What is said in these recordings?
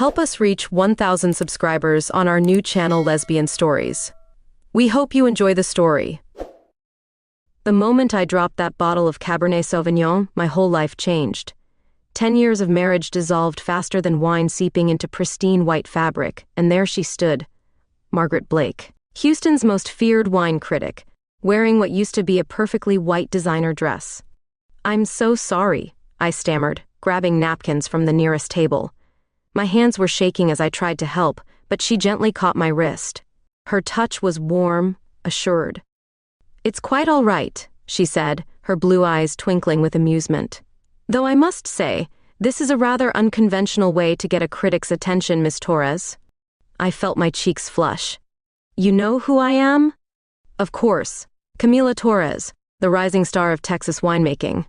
Help us reach 1,000 subscribers on our new channel Lesbian Stories. We hope you enjoy the story. The moment I dropped that bottle of Cabernet Sauvignon, my whole life changed. 10 years of marriage dissolved faster than wine seeping into pristine white fabric, and there she stood, Margaret Blake, Houston's most feared wine critic, wearing what used to be a perfectly white designer dress. "I'm so sorry," I stammered, grabbing napkins from the nearest table. My hands were shaking as I tried to help, but she gently caught my wrist. Her touch was warm, assured. "It's quite all right," she said, her blue eyes twinkling with amusement. "Though I must say, this is a rather unconventional way to get a critic's attention, Miss Torres." I felt my cheeks flush. "You know who I am?" "Of course. Camila Torres, the rising star of Texas winemaking.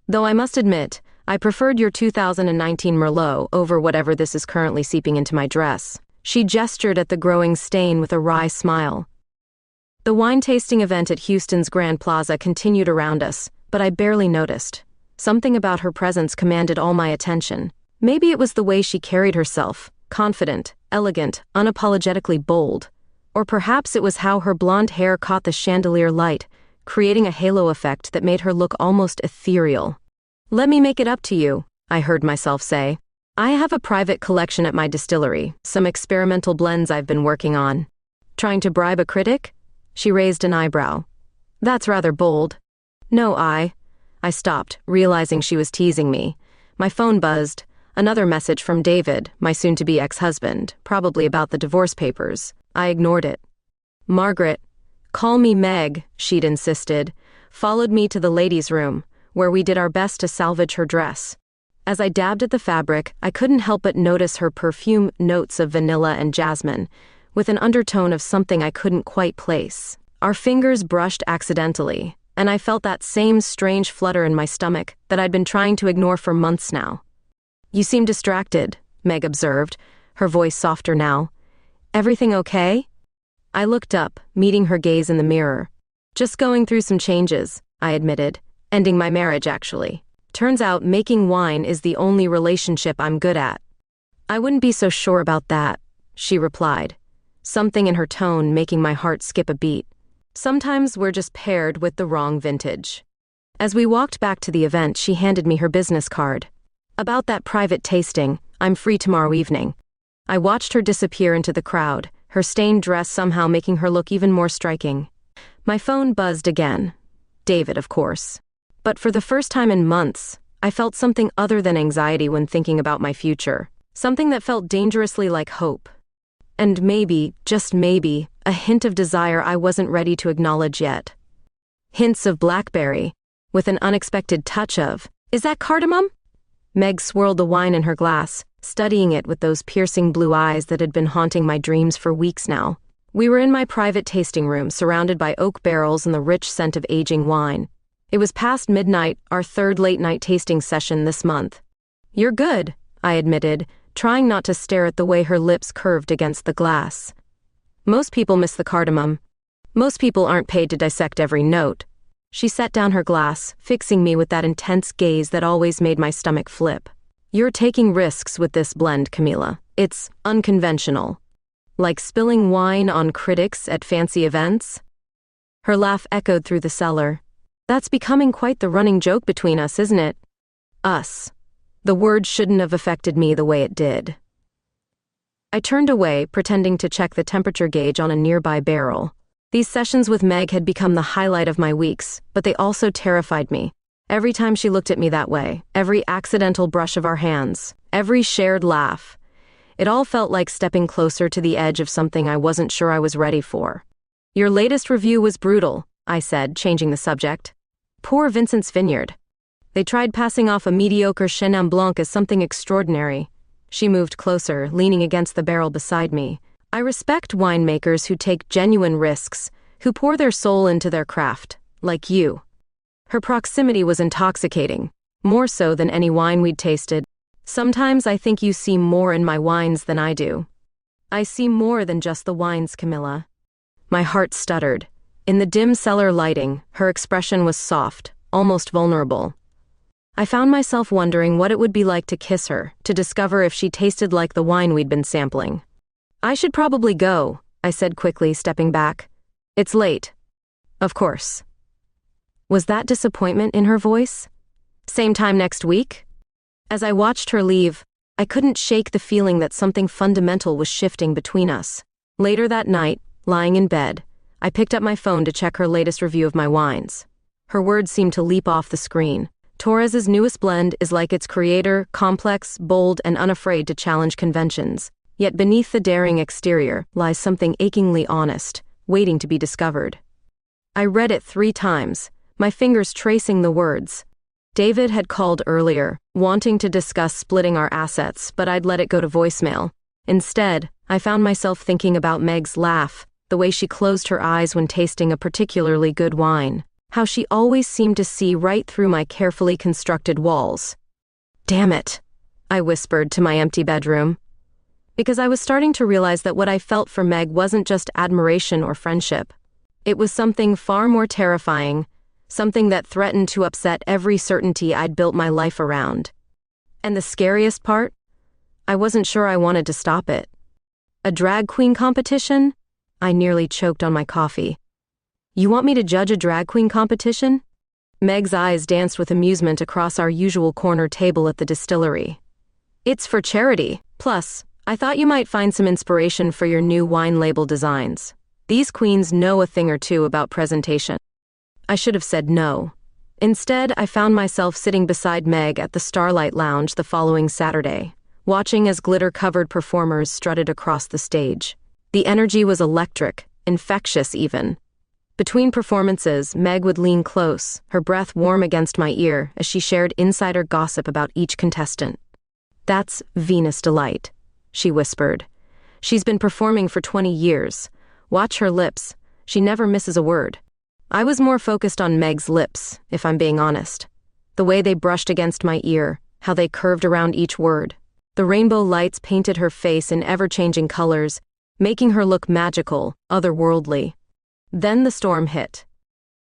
Though I must admit, I preferred your 2019 Merlot over whatever this is currently seeping into my dress." She gestured at the growing stain with a wry smile. The wine tasting event at Houston's Grand Plaza continued around us, but I barely noticed. Something about her presence commanded all my attention. Maybe it was the way she carried herself, confident, elegant, unapologetically bold. Or perhaps it was how her blonde hair caught the chandelier light, creating a halo effect that made her look almost ethereal. "Let me make it up to you," I heard myself say. "I have a private collection at my distillery, some experimental blends I've been working on." "Trying to bribe a critic?" She raised an eyebrow. "That's rather bold." "No, I stopped, realizing she was teasing me. My phone buzzed. Another message from David, my soon-to-be ex-husband, probably about the divorce papers. I ignored it. "Margaret, call me Meg," she'd insisted, followed me to the ladies' room, where we did our best to salvage her dress. As I dabbed at the fabric, I couldn't help but notice her perfume notes of vanilla and jasmine, with an undertone of something I couldn't quite place. Our fingers brushed accidentally, and I felt that same strange flutter in my stomach that I'd been trying to ignore for months now. "You seem distracted," Meg observed, her voice softer now. "Everything okay?" I looked up, meeting her gaze in the mirror. "Just going through some changes," I admitted. "Ending my marriage, actually. Turns out making wine is the only relationship I'm good at." "I wouldn't be so sure about that," she replied, something in her tone making my heart skip a beat. "Sometimes we're just paired with the wrong vintage." As we walked back to the event, she handed me her business card. "About that private tasting, I'm free tomorrow evening." I watched her disappear into the crowd, her stained dress somehow making her look even more striking. My phone buzzed again. David, of course. But for the first time in months, I felt something other than anxiety when thinking about my future. Something that felt dangerously like hope. And maybe, just maybe, a hint of desire I wasn't ready to acknowledge yet. Hints of blackberry, with an unexpected touch of, "Is that cardamom?" Meg swirled the wine in her glass, studying it with those piercing blue eyes that had been haunting my dreams for weeks now. We were in my private tasting room, surrounded by oak barrels and the rich scent of aging wine. It was past midnight, our third late-night tasting session this month. "You're good," I admitted, trying not to stare at the way her lips curved against the glass. "Most people miss the cardamom. Most people aren't paid to dissect every note." She set down her glass, fixing me with that intense gaze that always made my stomach flip. "You're taking risks with this blend, Camila. It's unconventional. Like spilling wine on critics at fancy events?" Her laugh echoed through the cellar. "That's becoming quite the running joke between us, isn't it?" Us. The word shouldn't have affected me the way it did. I turned away, pretending to check the temperature gauge on a nearby barrel. These sessions with Meg had become the highlight of my weeks, but they also terrified me. Every time she looked at me that way, every accidental brush of our hands, every shared laugh, it all felt like stepping closer to the edge of something I wasn't sure I was ready for. "Your latest review was brutal," I said, changing the subject. "Poor Vincent's Vineyard. They tried passing off a mediocre Chenin Blanc as something extraordinary." She moved closer, leaning against the barrel beside me. "I respect winemakers who take genuine risks, who pour their soul into their craft, like you." Her proximity was intoxicating, more so than any wine we'd tasted. "Sometimes I think you see more in my wines than I do." "I see more than just the wines, Camilla." My heart stuttered. In the dim cellar lighting, her expression was soft, almost vulnerable. I found myself wondering what it would be like to kiss her, to discover if she tasted like the wine we'd been sampling. I should probably go, I said quickly, stepping back. It's late. Of course. Was that disappointment in her voice? Same time next week? As I watched her leave, I couldn't shake the feeling that something fundamental was shifting between us. Later that night, lying in bed, I picked up my phone to check her latest review of my wines. Her words seemed to leap off the screen. Torres's newest blend is like its creator, complex, bold, and unafraid to challenge conventions. Yet beneath the daring exterior lies something achingly honest, waiting to be discovered. I read it 3 times, my fingers tracing the words. David had called earlier, wanting to discuss splitting our assets, but I'd let it go to voicemail. Instead, I found myself thinking about Meg's laugh, the way she closed her eyes when tasting a particularly good wine. How she always seemed to see right through my carefully constructed walls. Damn it, I whispered to my empty bedroom. Because I was starting to realize that what I felt for Meg wasn't just admiration or friendship. It was something far more terrifying, something that threatened to upset every certainty I'd built my life around. And the scariest part? I wasn't sure I wanted to stop it. A drag queen competition? I nearly choked on my coffee. You want me to judge a drag queen competition? Meg's eyes danced with amusement across our usual corner table at the distillery. It's for charity. Plus, I thought you might find some inspiration for your new wine label designs. These queens know a thing or two about presentation. I should have said no. Instead, I found myself sitting beside Meg at the Starlight Lounge the following Saturday, watching as glitter-covered performers strutted across the stage. The energy was electric, infectious even. Between performances, Meg would lean close, her breath warm against my ear as she shared insider gossip about each contestant. That's Venus Delight, she whispered. She's been performing for 20 years. Watch her lips. She never misses a word. I was more focused on Meg's lips, if I'm being honest. The way they brushed against my ear, how they curved around each word. The rainbow lights painted her face in ever-changing colors, making her look magical, otherworldly. Then the storm hit.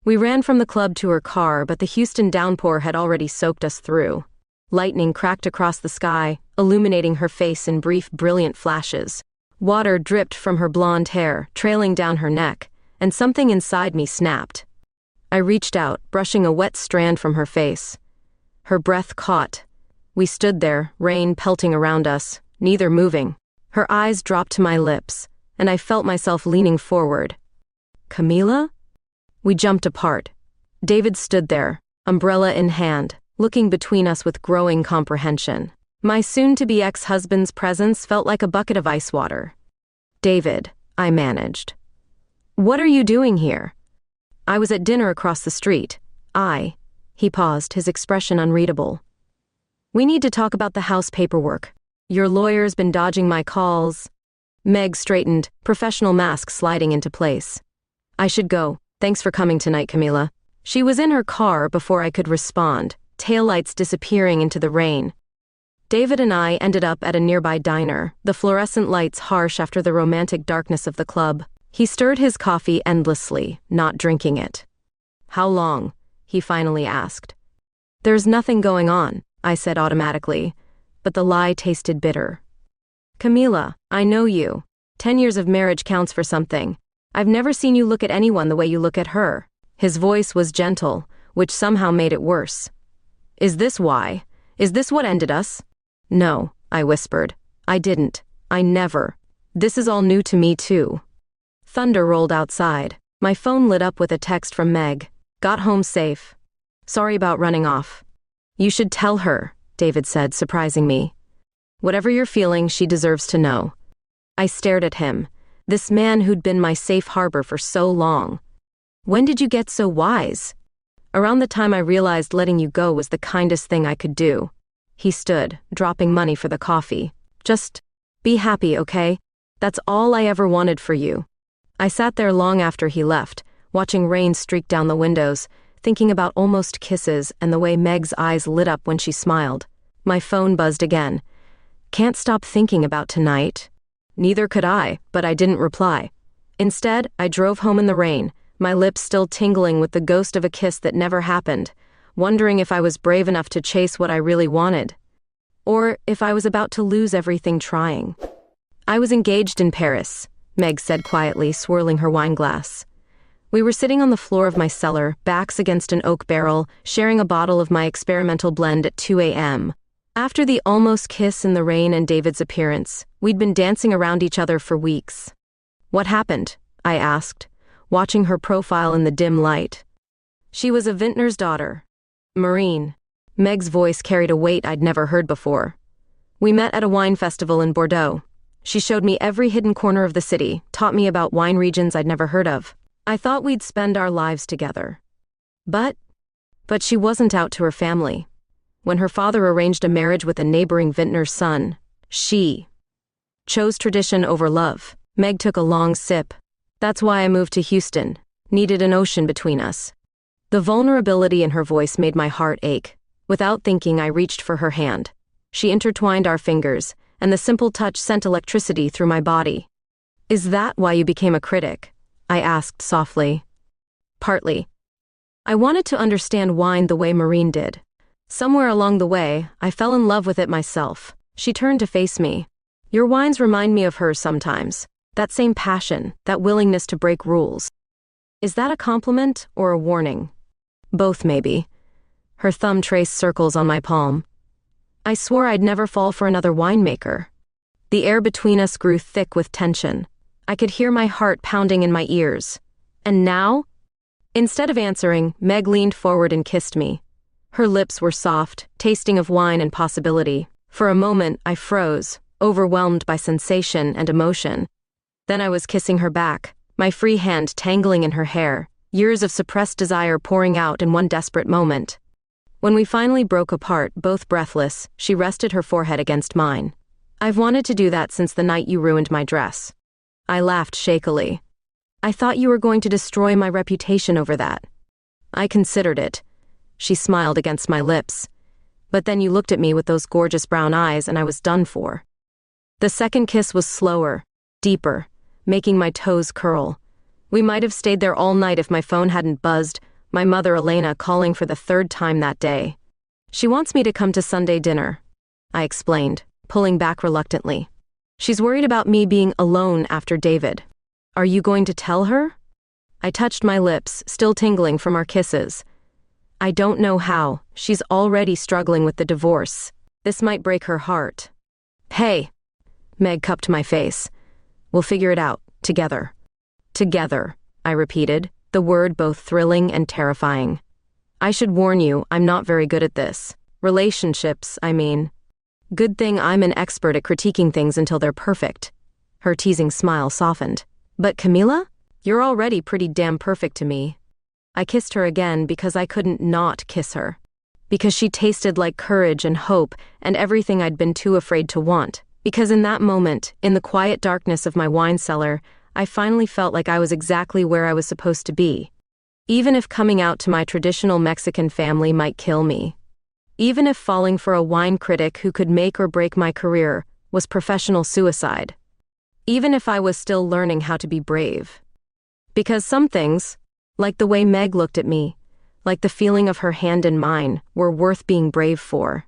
We ran from the club to her car, but the Houston downpour had already soaked us through. Lightning cracked across the sky, illuminating her face in brief, brilliant flashes. Water dripped from her blonde hair, trailing down her neck, and something inside me snapped. I reached out, brushing a wet strand from her face. Her breath caught. We stood there, rain pelting around us, neither moving. Her eyes dropped to my lips, and I felt myself leaning forward. Camila? We jumped apart. David stood there, umbrella in hand, looking between us with growing comprehension. My soon-to-be ex-husband's presence felt like a bucket of ice water. David, I managed. What are you doing here? I was at dinner across the street. He paused, his expression unreadable. We need to talk about the house paperwork. Your lawyer's been dodging my calls. Meg straightened, professional mask sliding into place. I should go. Thanks for coming tonight, Camila. She was in her car before I could respond, taillights disappearing into the rain. David and I ended up at a nearby diner, the fluorescent lights harsh after the romantic darkness of the club. He stirred his coffee endlessly, not drinking it. How long? He finally asked. There's nothing going on, I said automatically, but the lie tasted bitter. Camila, I know you. 10 years of marriage counts for something. I've never seen you look at anyone the way you look at her. His voice was gentle, which somehow made it worse. Is this why? Is this what ended us? No, I whispered. I didn't. I never. This is all new to me too. Thunder rolled outside. My phone lit up with a text from Meg. Got home safe. Sorry about running off. You should tell her, David said, surprising me. Whatever you're feeling, she deserves to know. I stared at him. This man who'd been my safe harbor for so long. When did you get so wise? Around the time I realized letting you go was the kindest thing I could do. He stood, dropping money for the coffee. Just be happy, okay? That's all I ever wanted for you. I sat there long after he left, watching rain streak down the windows, thinking about almost kisses and the way Meg's eyes lit up when she smiled. My phone buzzed again. Can't stop thinking about tonight. Neither could I, but I didn't reply. Instead, I drove home in the rain, my lips still tingling with the ghost of a kiss that never happened, wondering if I was brave enough to chase what I really wanted, or if I was about to lose everything trying. I was engaged in Paris, Meg said quietly, swirling her wine glass. We were sitting on the floor of my cellar, backs against an oak barrel, sharing a bottle of my experimental blend at 2 a.m. After the almost kiss in the rain and David's appearance, we'd been dancing around each other for weeks. What happened? I asked, watching her profile in the dim light. She was a vintner's daughter. Marine. Meg's voice carried a weight I'd never heard before. We met at a wine festival in Bordeaux. She showed me every hidden corner of the city, taught me about wine regions I'd never heard of. I thought we'd spend our lives together. But she wasn't out to her family. When her father arranged a marriage with a neighboring vintner's son, she chose tradition over love. Meg took a long sip. That's why I moved to Houston. Needed an ocean between us. The vulnerability in her voice made my heart ache. Without thinking, I reached for her hand. She intertwined our fingers, and the simple touch sent electricity through my body. Is that why you became a critic? I asked softly. Partly. I wanted to understand wine the way Marine did. Somewhere along the way, I fell in love with it myself. She turned to face me. Your wines remind me of hers sometimes. That same passion, that willingness to break rules. Is that a compliment or a warning? Both, maybe. Her thumb traced circles on my palm. I swore I'd never fall for another winemaker. The air between us grew thick with tension. I could hear my heart pounding in my ears. And now? Instead of answering, Meg leaned forward and kissed me. Her lips were soft, tasting of wine and possibility. For a moment, I froze, overwhelmed by sensation and emotion. Then I was kissing her back, my free hand tangling in her hair, years of suppressed desire pouring out in one desperate moment. When we finally broke apart, both breathless, she rested her forehead against mine. I've wanted to do that since the night you ruined my dress. I laughed shakily. I thought you were going to destroy my reputation over that. I considered it. She smiled against my lips. But then you looked at me with those gorgeous brown eyes and I was done for. The second kiss was slower, deeper, making my toes curl. We might have stayed there all night if my phone hadn't buzzed, my mother Elena calling for the third time that day. She wants me to come to Sunday dinner, I explained, pulling back reluctantly. She's worried about me being alone after David. Are you going to tell her? I touched my lips, still tingling from our kisses. I don't know how. She's already struggling with the divorce. This might break her heart. Hey, Meg cupped my face. We'll figure it out, together. Together, I repeated, the word both thrilling and terrifying. I should warn you, I'm not very good at this. Relationships, I mean. Good thing I'm an expert at critiquing things until they're perfect. Her teasing smile softened. But Camila? You're already pretty damn perfect to me. I kissed her again because I couldn't not kiss her. Because she tasted like courage and hope and everything I'd been too afraid to want. Because in that moment, in the quiet darkness of my wine cellar, I finally felt like I was exactly where I was supposed to be. Even if coming out to my traditional Mexican family might kill me. Even if falling for a wine critic who could make or break my career was professional suicide. Even if I was still learning how to be brave. Because some things, like the way Meg looked at me, like the feeling of her hand in mine, were worth being brave for.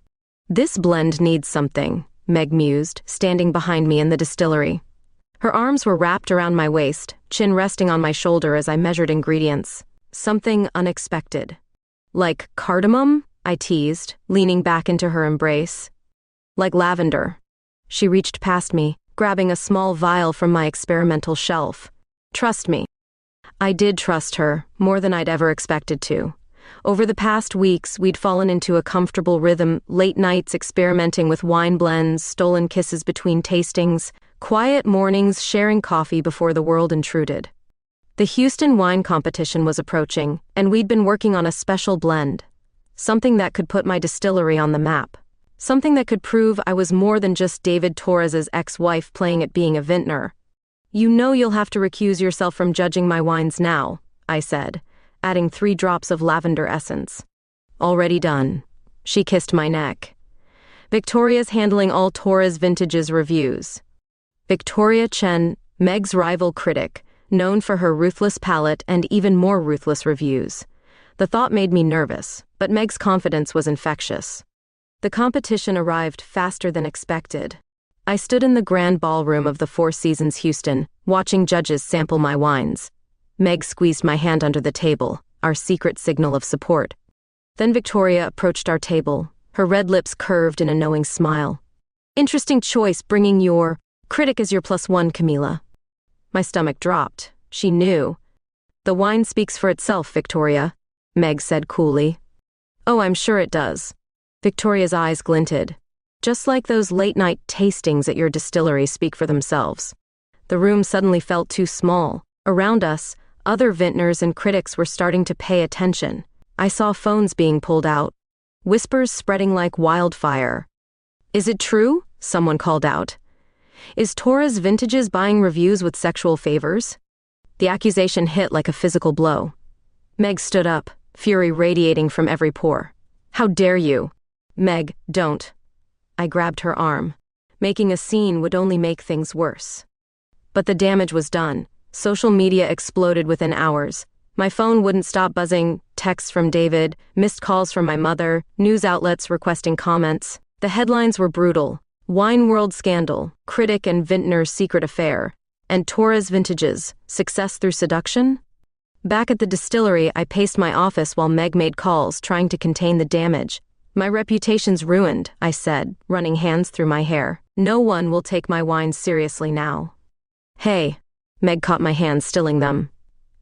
This blend needs something, Meg mused, standing behind me in the distillery. Her arms were wrapped around my waist, chin resting on my shoulder as I measured ingredients. Something unexpected. Like cardamom? I teased, leaning back into her embrace. Like lavender. She reached past me, grabbing a small vial from my experimental shelf. Trust me. I did trust her, more than I'd ever expected to. Over the past weeks, we'd fallen into a comfortable rhythm, late nights experimenting with wine blends, stolen kisses between tastings, quiet mornings sharing coffee before the world intruded. The Houston wine competition was approaching, and we'd been working on a special blend. Something that could put my distillery on the map. Something that could prove I was more than just David Torres's ex-wife playing at being a vintner. You know you'll have to recuse yourself from judging my wines now, I said, adding 3 drops of lavender essence. Already done. She kissed my neck. Victoria's handling all Torres vintages reviews. Victoria Chen, Meg's rival critic, known for her ruthless palate and even more ruthless reviews. The thought made me nervous, But Meg's confidence was infectious. The competition arrived faster than expected. I stood in the grand ballroom of the Four Seasons Houston, watching judges sample my wines. Meg squeezed my hand under the table, our secret signal of support. Then Victoria approached our table, her red lips curved in a knowing smile. Interesting choice bringing your Critic as your +1, Camila. My stomach dropped. She knew. The wine speaks for itself, Victoria, Meg said coolly. Oh, I'm sure it does. Victoria's eyes glinted. Just like those late-night tastings at your distillery speak for themselves. The room suddenly felt too small. Around us, other vintners and critics were starting to pay attention. I saw phones being pulled out, whispers spreading like wildfire. Is it true? Someone called out. Is Torres Vintages buying reviews with sexual favors? The accusation hit like a physical blow. Meg stood up, fury radiating from every pore. How dare you? Meg, don't. I grabbed her arm. Making a scene would only make things worse. But the damage was done. Social media exploded within hours. My phone wouldn't stop buzzing, texts from David, missed calls from my mother, news outlets requesting comments. The headlines were brutal. Wine World Scandal, Critic and Vintner's Secret Affair, and Torres Vintages, Success Through Seduction? Back at the distillery, I paced my office while Meg made calls, trying to contain the damage. My reputation's ruined, I said, running hands through my hair. No one will take my wines seriously now. Hey, Meg caught my hands, stilling them.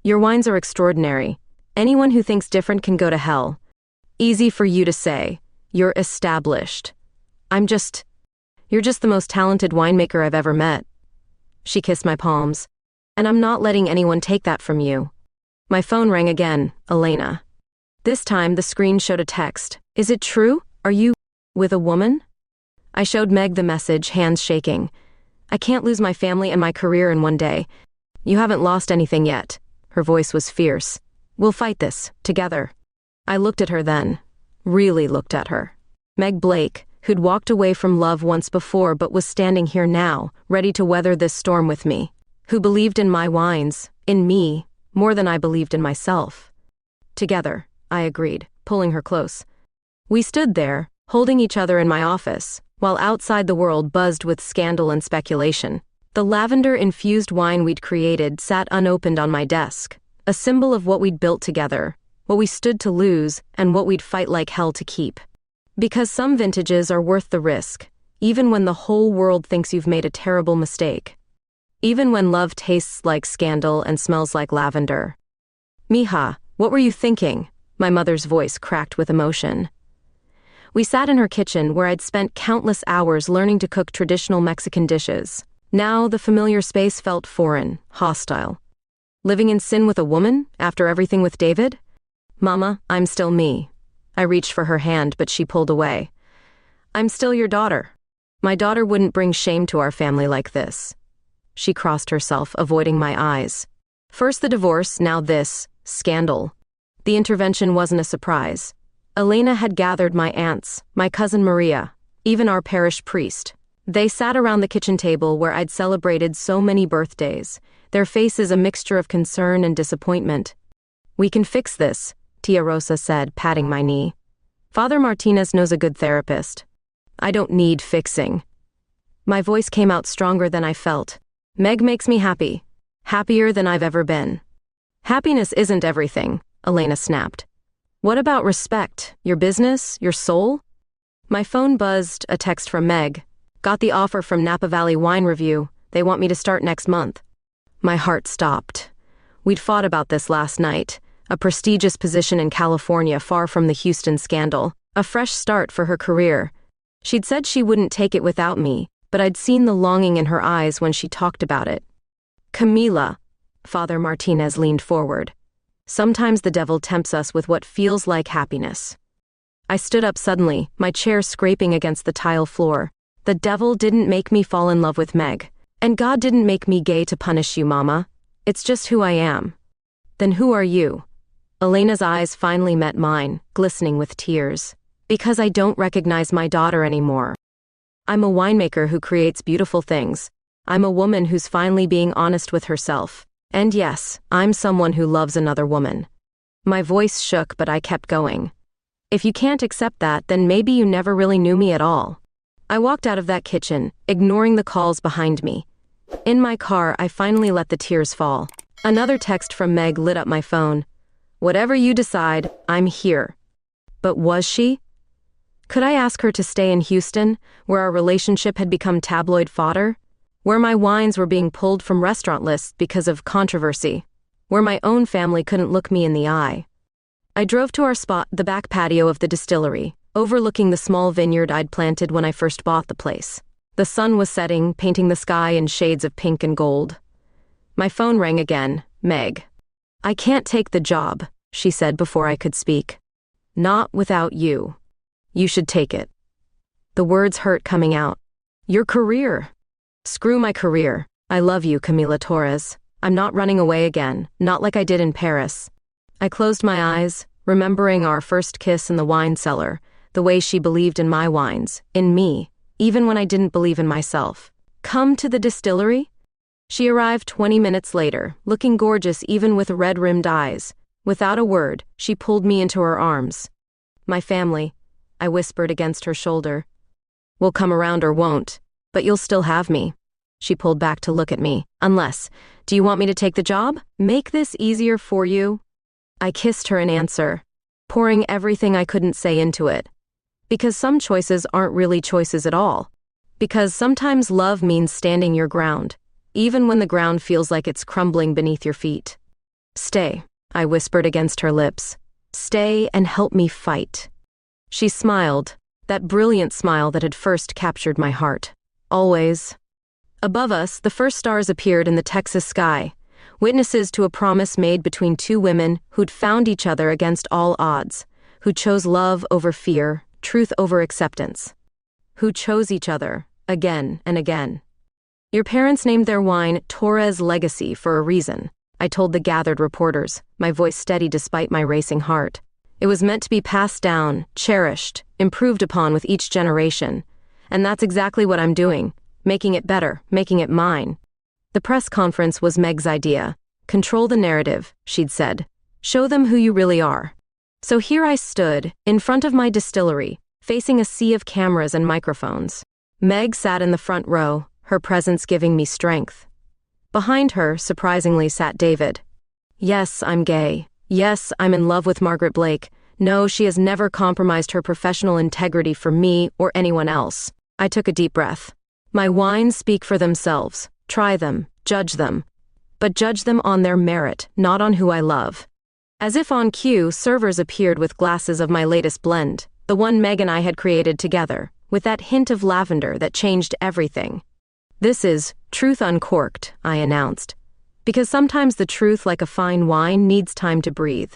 Your wines are extraordinary. Anyone who thinks different can go to hell. Easy for you to say. You're established. You're just the most talented winemaker I've ever met. She kissed my palms. And I'm not letting anyone take that from you. My phone rang again, Elena. This time the screen showed a text. Is it true? Are you with a woman? I showed Meg the message, hands shaking. I can't lose my family and my career in one day. You haven't lost anything yet. Her voice was fierce. We'll fight this, together. I looked at her then. Really looked at her. Meg Blake, who'd walked away from love once before but was standing here now, ready to weather this storm with me. Who believed in my wines, in me, more than I believed in myself. Together, I agreed, pulling her close. We stood there, holding each other in my office, while outside the world buzzed with scandal and speculation. The lavender-infused wine we'd created sat unopened on my desk, a symbol of what we'd built together, what we stood to lose, and what we'd fight like hell to keep. Because some vintages are worth the risk, even when the whole world thinks you've made a terrible mistake. Even when love tastes like scandal and smells like lavender. Mija, what were you thinking? My mother's voice cracked with emotion. We sat in her kitchen where I'd spent countless hours learning to cook traditional Mexican dishes. Now the familiar space felt foreign, hostile. Living in sin with a woman, after everything with David? Mama, I'm still me. I reached for her hand, but she pulled away. I'm still your daughter. My daughter wouldn't bring shame to our family like this. She crossed herself, avoiding my eyes. First the divorce, now this, scandal. The intervention wasn't a surprise. Elena had gathered my aunts, my cousin Maria, even our parish priest. They sat around the kitchen table where I'd celebrated so many birthdays, their faces a mixture of concern and disappointment. We can fix this, Tia Rosa said, patting my knee. Father Martinez knows a good therapist. I don't need fixing. My voice came out stronger than I felt. Meg makes me happy. Happier than I've ever been. Happiness isn't everything, Elena snapped. What about respect, your business, your soul? My phone buzzed, a text from Meg. Got the offer from Napa Valley Wine Review. They want me to start next month. My heart stopped. We'd fought about this last night. A prestigious position in California far from the Houston scandal. A fresh start for her career. She'd said she wouldn't take it without me, but I'd seen the longing in her eyes when she talked about it. Camila, Father Martinez leaned forward. Sometimes the devil tempts us with what feels like happiness. I stood up suddenly, my chair scraping against the tile floor. The devil didn't make me fall in love with Meg. And God didn't make me gay to punish you, Mama. It's just who I am. Then who are you? Elena's eyes finally met mine, glistening with tears. Because I don't recognize my daughter anymore. I'm a winemaker who creates beautiful things. I'm a woman who's finally being honest with herself. And yes, I'm someone who loves another woman. My voice shook, but I kept going. If you can't accept that, then maybe you never really knew me at all. I walked out of that kitchen, ignoring the calls behind me. In my car, I finally let the tears fall. Another text from Meg lit up my phone. Whatever you decide, I'm here. But was she? Could I ask her to stay in Houston, where our relationship had become tabloid fodder? Where my wines were being pulled from restaurant lists because of controversy? Where my own family couldn't look me in the eye? I drove to our spot, the back patio of the distillery, overlooking the small vineyard I'd planted when I first bought the place. The sun was setting, painting the sky in shades of pink and gold. My phone rang again. Meg. I can't take the job, she said before I could speak. Not without you. You should take it. The words hurt coming out. Your career. Screw my career. I love you, Camila Torres. I'm not running away again, not like I did in Paris. I closed my eyes, remembering our first kiss in the wine cellar, the way she believed in my wines, in me, even when I didn't believe in myself. Come to the distillery? She arrived 20 minutes later, looking gorgeous even with red-rimmed eyes. Without a word, she pulled me into her arms. My family, I whispered against her shoulder. Will come around or won't, but you'll still have me. She pulled back to look at me. Unless, do you want me to take the job? Make this easier for you? I kissed her in answer, pouring everything I couldn't say into it. Because some choices aren't really choices at all. Because sometimes love means standing your ground, even when the ground feels like it's crumbling beneath your feet. Stay, I whispered against her lips. Stay and help me fight. She smiled, that brilliant smile that had first captured my heart. Always. Above us, the first stars appeared in the Texas sky, witnesses to a promise made between two women who'd found each other against all odds, who chose love over fear, truth over acceptance, who chose each other again and again. Your parents named their wine Torres Legacy for a reason, I told the gathered reporters, my voice steady despite my racing heart. It was meant to be passed down, cherished, improved upon with each generation. And that's exactly what I'm doing, making it better, making it mine. The press conference was Meg's idea. Control the narrative, she'd said. Show them who you really are. So here I stood, in front of my distillery, facing a sea of cameras and microphones. Meg sat in the front row, her presence giving me strength. Behind her, surprisingly, sat David. Yes, I'm gay. Yes, I'm in love with Margaret Blake. No, she has never compromised her professional integrity for me or anyone else. I took a deep breath. My wines speak for themselves. Try them, judge them. But judge them on their merit, not on who I love. As if on cue, servers appeared with glasses of my latest blend, the one Meg and I had created together, with that hint of lavender that changed everything. This is Truth Uncorked, I announced. Because sometimes the truth, like a fine wine, needs time to breathe.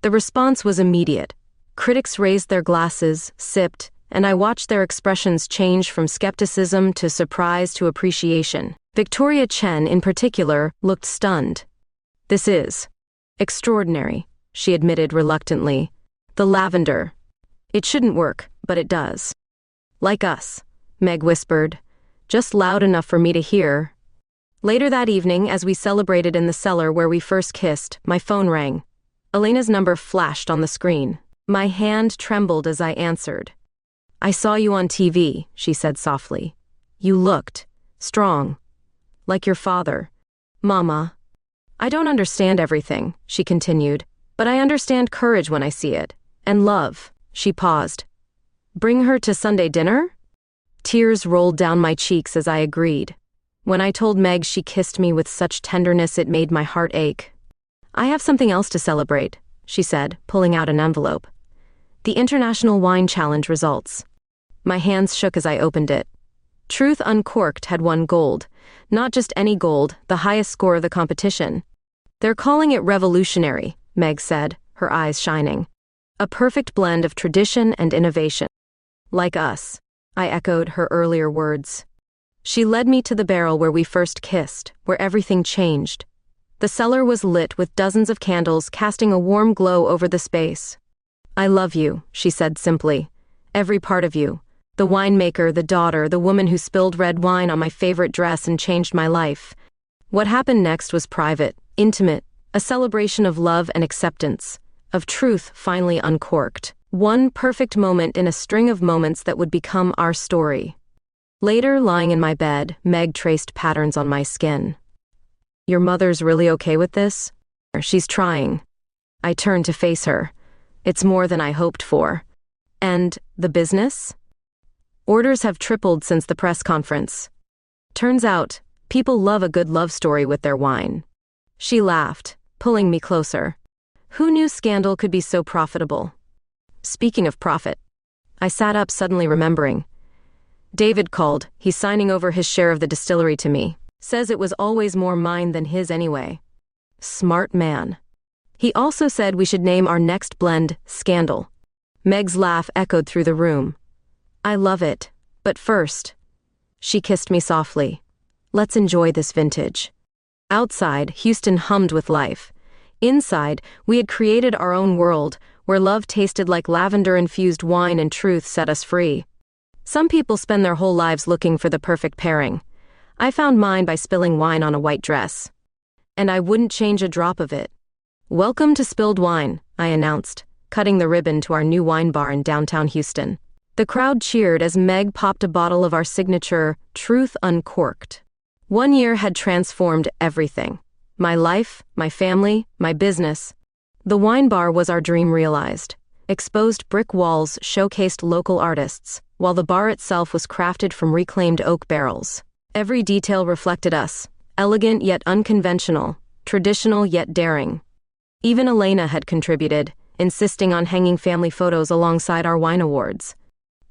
The response was immediate. Critics raised their glasses, sipped, and I watched their expressions change from skepticism to surprise to appreciation. Victoria Chen, in particular, looked stunned. This is extraordinary, she admitted reluctantly. The lavender. It shouldn't work, but it does. Like us, Meg whispered, just loud enough for me to hear. Later that evening, as we celebrated in the cellar where we first kissed, my phone rang. Elena's number flashed on the screen. My hand trembled as I answered. I saw you on TV, she said softly. You looked strong, like your father. Mama. I don't understand everything, she continued, but I understand courage when I see it. And love, she paused. Bring her to Sunday dinner? Tears rolled down my cheeks as I agreed. When I told Meg she kissed me with such tenderness it made my heart ache. I have something else to celebrate, she said, pulling out an envelope. The International Wine Challenge results. My hands shook as I opened it. Truth Uncorked had won gold. Not just any gold, the highest score of the competition. They're calling it revolutionary, Meg said, her eyes shining. A perfect blend of tradition and innovation. Like us, I echoed her earlier words. She led me to the barrel where we first kissed, where everything changed. The cellar was lit with dozens of candles casting a warm glow over the space. I love you, she said simply. Every part of you. The winemaker, the daughter, the woman who spilled red wine on my favorite dress and changed my life. What happened next was private, intimate, a celebration of love and acceptance, of truth finally uncorked. One perfect moment in a string of moments that would become our story. Later, lying in my bed, Meg traced patterns on my skin. Your mother's really okay with this? She's trying. I turned to face her. It's more than I hoped for. And the business? Orders have tripled since the press conference. Turns out, people love a good love story with their wine. She laughed, pulling me closer. Who knew scandal could be so profitable? Speaking of profit, I sat up suddenly remembering. David called. He's signing over his share of the distillery to me. Says it was always more mine than his anyway. Smart man. He also said we should name our next blend Scandal. Meg's laugh echoed through the room. I love it, but first. She kissed me softly. Let's enjoy this vintage. Outside, Houston hummed with life. Inside, we had created our own world, where love tasted like lavender-infused wine and truth set us free. Some people spend their whole lives looking for the perfect pairing. I found mine by spilling wine on a white dress. And I wouldn't change a drop of it. Welcome to Spilled Wine, I announced, cutting the ribbon to our new wine bar in downtown Houston. The crowd cheered as Meg popped a bottle of our signature, Truth Uncorked. 1 year had transformed everything. My life, my family, my business. The wine bar was our dream realized. Exposed brick walls showcased local artists, while the bar itself was crafted from reclaimed oak barrels. Every detail reflected us, elegant yet unconventional, traditional yet daring. Even Elena had contributed, insisting on hanging family photos alongside our wine awards.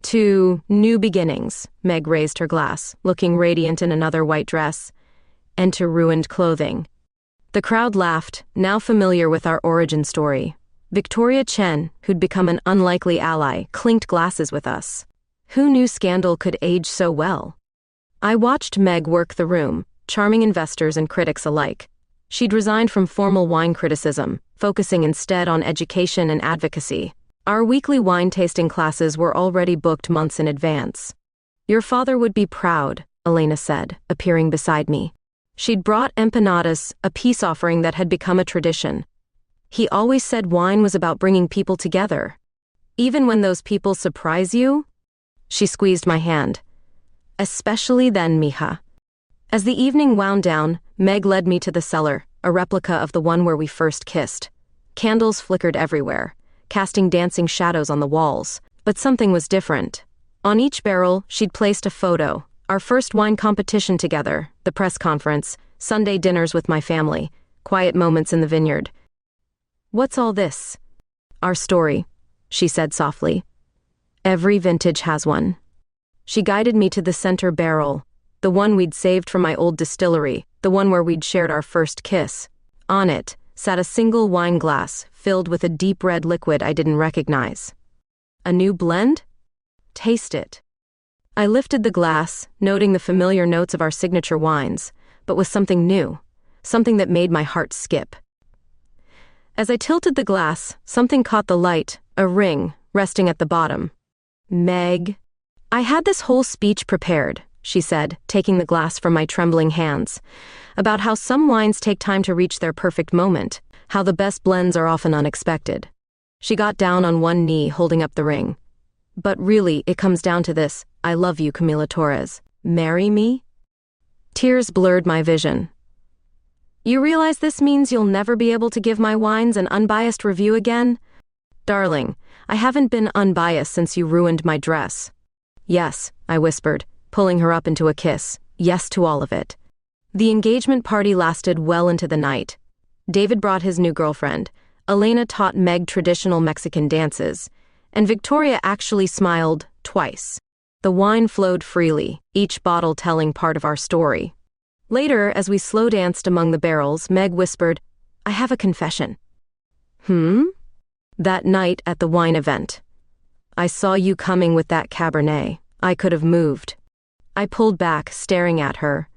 To new beginnings, Meg raised her glass, looking radiant in another white dress, and to ruined clothing. The crowd laughed, now familiar with our origin story. Victoria Chen, who'd become an unlikely ally, clinked glasses with us. Who knew scandal could age so well? I watched Meg work the room, charming investors and critics alike. She'd resigned from formal wine criticism, focusing instead on education and advocacy. Our weekly wine tasting classes were already booked months in advance. Your father would be proud, Elena said, appearing beside me. She'd brought empanadas, a peace offering that had become a tradition. He always said wine was about bringing people together. Even when those people surprise you? She squeezed my hand. Especially then, mija. As the evening wound down, Meg led me to the cellar, a replica of the one where we first kissed. Candles flickered everywhere, casting dancing shadows on the walls. But something was different. On each barrel, she'd placed a photo. Our first wine competition together, the press conference, Sunday dinners with my family, quiet moments in the vineyard. What's all this? Our story, she said softly. Every vintage has one. She guided me to the center barrel, the one we'd saved from my old distillery, the one where we'd shared our first kiss. On it sat a single wine glass filled with a deep red liquid I didn't recognize. A new blend? Taste it. I lifted the glass, noting the familiar notes of our signature wines, but with something new, something that made my heart skip. As I tilted the glass, something caught the light, a ring, resting at the bottom. Meg. I had this whole speech prepared, she said, taking the glass from my trembling hands, about how some wines take time to reach their perfect moment, how the best blends are often unexpected. She got down on one knee, holding up the ring. But really, it comes down to this. I love you, Camila Torres. Marry me? Tears blurred my vision. You realize this means you'll never be able to give my wines an unbiased review again? Darling, I haven't been unbiased since you ruined my dress. Yes, I whispered, pulling her up into a kiss. Yes to all of it. The engagement party lasted well into the night. David brought his new girlfriend. Elena taught Meg traditional Mexican dances. And Victoria actually smiled twice. The wine flowed freely, each bottle telling part of our story. Later, as we slow danced among the barrels, Meg whispered, I have a confession. That night at the wine event. I saw you coming with that Cabernet. I could have moved. I pulled back, staring at her.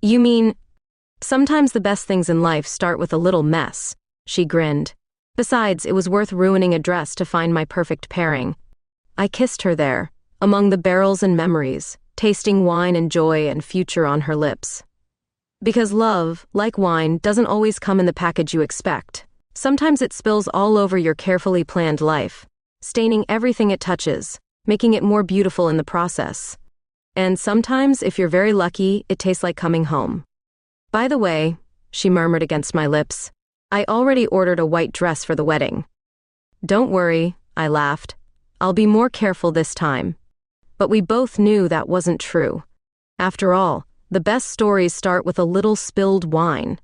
You mean, sometimes the best things in life start with a little mess, she grinned. Besides, it was worth ruining a dress to find my perfect pairing. I kissed her there, among the barrels and memories, tasting wine and joy and future on her lips. Because love, like wine, doesn't always come in the package you expect. Sometimes it spills all over your carefully planned life. staining everything it touches, making it more beautiful in the process. And sometimes, if you're very lucky, it tastes like coming home. By the way, she murmured against my lips, I already ordered a white dress for the wedding. Don't worry, I laughed. I'll be more careful this time. But we both knew that wasn't true. After all, the best stories start with a little spilled wine.